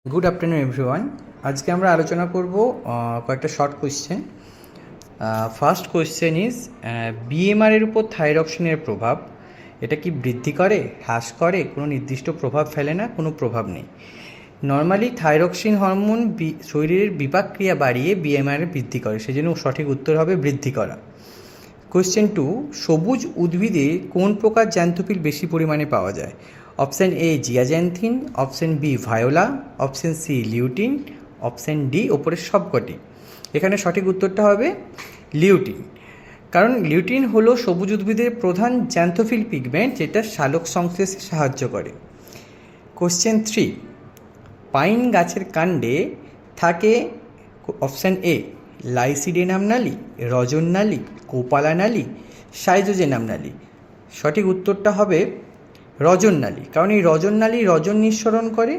Good afternoon everyone. আজকে আমরা আলোচনা করব কয়েকটা short question. First question is BMR এর উপর থাইরক্সিনের প্রভাব। এটা কি বৃদ্ধি করে, হ্রাস করে, কোনো নির্দিষ্ট প্রভাব ফেলে না, কোনো প্রভাব নেই। নর্মালি থাইরক্সিন হরমোন শরীরের বিপাক ক্রিয়া বাড়িয়ে বিএমআর বৃদ্ধি করে, সেজন্য সঠিক উত্তর হবে বৃদ্ধি করা। কোয়েশ্চেন 2, সবুজ উদ্ভিদে কোন প্রকার জ্যান্থোফিল বেশি পরিমাণে পাওয়া যায়? Option A zeaxanthin, option B viola, option C lutein, option D ওপরের সবকটি। এখানে সঠিক উত্তরটা হবে লিউটিন, কারণ লিউটিন হলো সবুজ উদ্ভিদের প্রধান জ্যান্থোফিল পিগমেন্ট, যেটা সালোক সংশ্লেষে সাহায্য করে। কোয়েশ্চেন 3, পাইন গাছের কাণ্ডে থাকে অপশান এ লাইসিডেনাম নালী, রজন নালী, কোপালা নালী, সাইজোজেনাম নালী। সঠিক উত্তরটা হবে রজন নালী, কারণ এই রজন নালী রজন নিঃসরণ করে।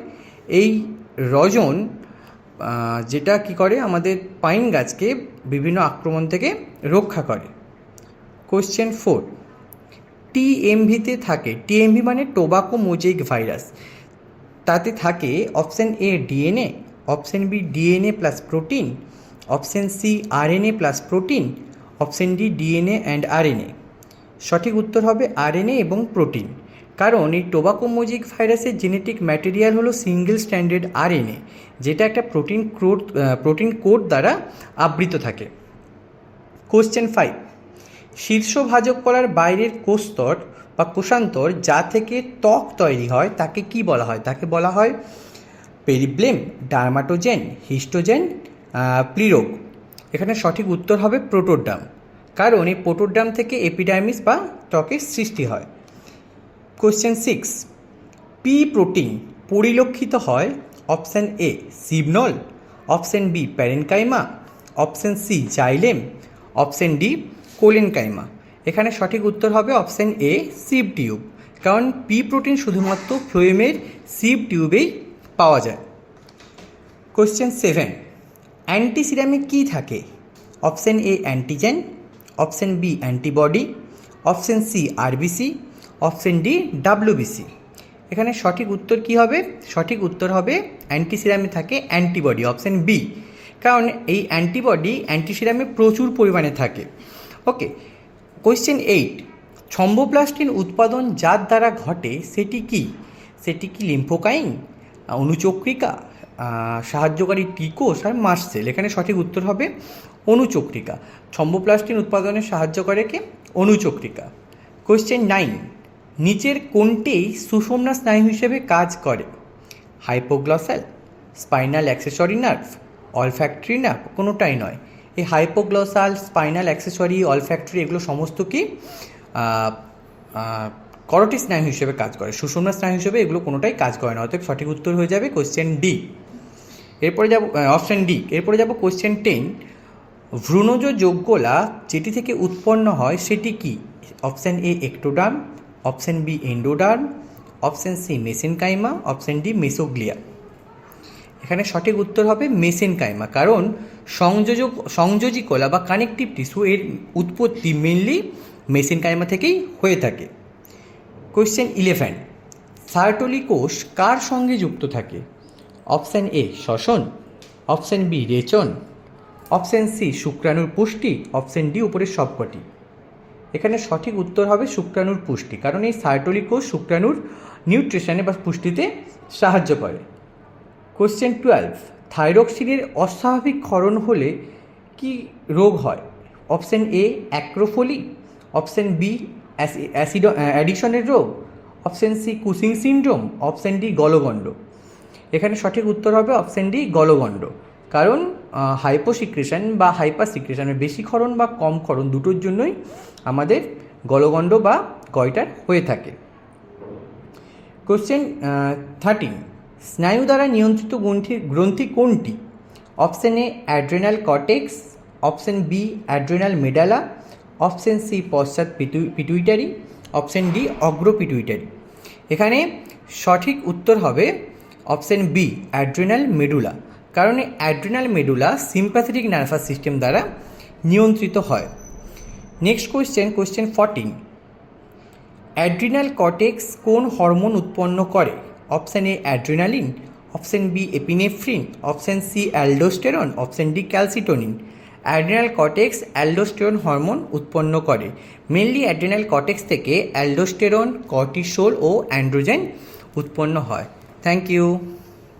এই রজন যেটা কি করে, আমাদের পাইন গাছকে বিভিন্ন আক্রমণ থেকে রক্ষা করে। কোয়েশ্চেন 4, টিএমভিতে থাকে, টিএমভি মানে টোবাকো মোজাইক ভাইরাস, তাতে থাকে option A DNA, option B DNA plus protein, option C RNA plus protein, option D DNA and RNA. সঠিক উত্তর হবে আরএনএ এবং প্রোটিন, কারণ এই টোবাকো মোজাইক ভাইরাসের জেনেটিক ম্যাটেরিয়াল হলো সিঙ্গেল স্ট্যান্ডার্ড আরএনএ, যেটা একটা প্রোটিন কোড দ্বারা আবৃত থাকে। কোশ্চেন 5, শীর্ষভাজক কলার বাইরের কোষস্তর বা কোষান্তর যা থেকে ত্বক তৈরি হয় তাকে কি বলা হয়? তাকে বলা হয় পেরিব্লেম, ডার্মাটোজেন, হিস্টোজেন, প্লিরোগ। এখানে সঠিক উত্তর হবে প্রোটোডার্ম, কারণ এই প্রোটোডার্ম থেকে এপিডার্মিস বা ত্বকের সৃষ্টি হয়। কোয়েশ্চেন 6, পি প্রোটিন পরিলক্ষিত হয় অপশান এ সিবনল, option B parenchyma, option C xylem, option D collenchyma. এখানে সঠিক উত্তর হবে অপশান এ সিব টিউব, কারণ পি প্রোটিন শুধুমাত্র ফ্লোয়েমের সিব টিউবেই পাওয়া যায়। কোয়েশ্চেন 7, অ্যান্টিসিরামে কী থাকে? Option A antigen, option B antibody, option C RBC, option D WBC. এখানে সঠিক উত্তর কী হবে? সঠিক উত্তর হবে অ্যান্টিসিরামে থাকে অ্যান্টিবডি, অপশান বি, কারণ এই অ্যান্টিবডি অ্যান্টিসিরামে প্রচুর পরিমাণে থাকে। ওকে। কোয়েশ্চেন 8, থ্রম্বোপ্লাস্টিন উৎপাদন যার দ্বারা ঘটে সেটি কি? সেটি কি লিম্ফোকাইন, অনুচক্রিকা, সাহায্যকারী টি কোষ আর মাস্ট সেল? এখানে সঠিক উত্তর হবে অনুচক্রিকা। থ্রম্বোপ্লাস্টিন উৎপাদনে সাহায্য করে কে? অনুচক্রিকা। কোয়েশ্চেন 9, নিচের কোনটি সুষুম্না স্নায়ু হিসেবে কাজ করে? হাইপোগ্লসাল, spinal accessory nerve, olfactory nerve? কোনোটাই নয়। এই হাইপোগ্লসাল, স্পাইনাল অ্যাক্সেসরি, অলফ্যাক্টরি এগুলো সমস্ত কি করোটি স্নায়ু হিসেবে কাজ করে, সুষুম্না স্নায়ু হিসেবে এগুলো কোনোটাই কাজ করে না। অতএব সঠিক উত্তর হয়ে যাবে কোয়েশ্চেন ডি। এরপরে যাব অপশান ডি। এরপরে যাব কোয়েশ্চেন 10, ভ্রূণজ যোগকলা যেটি থেকে উৎপন্ন হয় সেটি কি? Option A ectoderm, option B endoderm, option C mesenchyme, option D mesoglea. এখানে সঠিক উত্তর হবে মেসেনকাইমা, কারণ সংযোজী কলা বা কানেকটিভ টিস্যু এর উৎপত্তি মেনলি মেসেনকাইমা থেকেই হয়ে থাকে। কোয়েশ্চেন 11, সার্টোলি কোষ কার সঙ্গে যুক্ত থাকে? অপশান এ শ্বসন, অপশান বি রেচন, অপশান সি শুক্রাণুর পুষ্টি, অপশান ডি উপরের সবকটি। এখানে সঠিক উত্তর হবে শুক্রাণুর পুষ্টি, কারণ এই সার্টোলি কোষ শুক্রাণুর নিউট্রিশনে বা পুষ্টিতে সাহায্য করে। কোয়েশ্চেন 12, থাইরক্সিনের অস্বাভাবিক ক্ষরণ হলে কি রোগ হয়? অপশান এ অ্যাক্রোফোলি, অপশান বি অ্যাডিকশনের রোগ, option C Cushing syndrome, option D গলগণ্ড। এখানে সঠিক উত্তর হবে অপশান ডি গলগণ্ড, কারণ হাইপোসিক্রেশন বা হাইপার সিক্রেশনের বেশি ক্ষরণ বা কম ক্ষরণ দুটোর জন্যই আমাদের গলগণ্ড বা গয়টার হয়ে থাকে। কোয়েশ্চেন 13, স্নায়ু দ্বারা নিয়ন্ত্রিত গ্রন্থি কোনটি? Option A adrenal cortex, option B adrenal medulla, option C পশ্চাৎ পিটুইটারি, অপশান ডি অগ্র পিটুইটারি। এখানে সঠিক উত্তর হবে অপশান বি অ্যাড্রেনাল মেডুলা, কারণ adrenal medulla sympathetic nervous system দ্বারা নিয়ন্ত্রিত হয়। নেক্সট কোয়েশ্চেন 14, অ্যাড্রিনাল কর্টেক্স কোন হরমোন উৎপন্ন করে? Option A adrenaline, option B epinephrine, option C aldosterone, option D calcitonin. Adrenal cortex aldosterone hormone উৎপন্ন করে। মেনলি অ্যাড্রিনাল কর্টেক্স থেকে অ্যালডোস্টেরন, কর্টিসোল ও androgen উৎপন্ন হয়। Thank you.